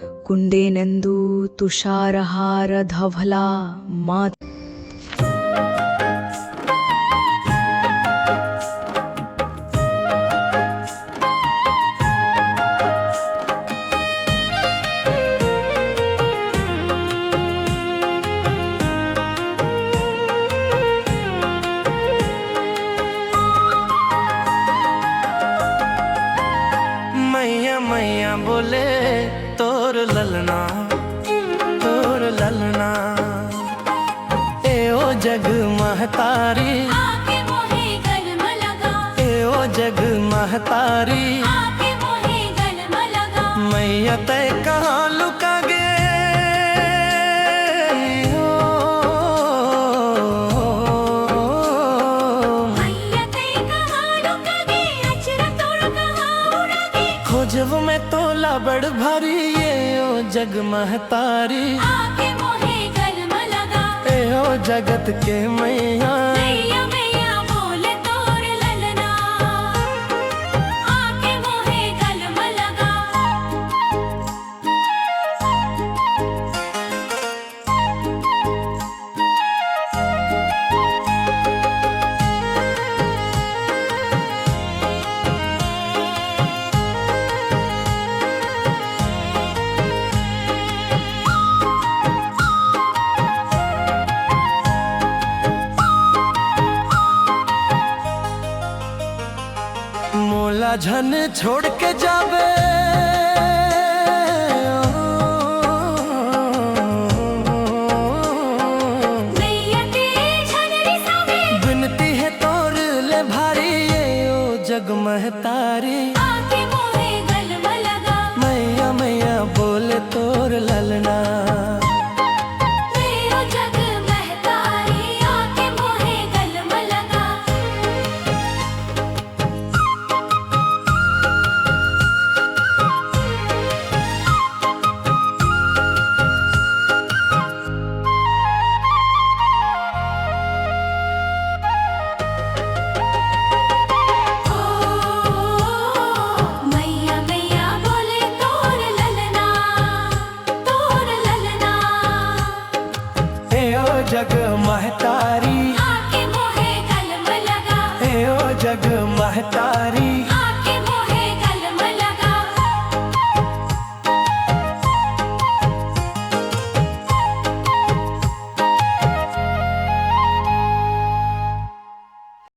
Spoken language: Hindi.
कुंडेनेन्दु तुषारहार धवला मात मैया मैया बोले तोर ललना ए ओ जग महतारी आके मोहे गलम लगा, ए ओ जग महतारी आके मोहे गलम लगा। मैया तय कहाँ लुका गे मैया तै कहाँ लुका गे, अचरा तोड़ कहाँ उड़ा गे। खोजब में तोला बड़ भारी ये ओ जग महतारी आके मोहे गलम लगा, ए ओ जगत के मैया मैया मैया बोले तोर ललना। आके मोहे गलम लगा, मोला झन छोड़ के जावे मैया ते झनरी सावे। बिनती है तोर ले भारी ये ओ जग महतारी आके मोहे गलम लगा, मैया मैया बोले तोर ललना मेरो जग महतारी। आके मोहे गलम लगा, मैया मैया बोले तोर ललना, तोर ललना। ए ओ जग महतारी आके मोहे गलम लगा, ए ओ जग महतारी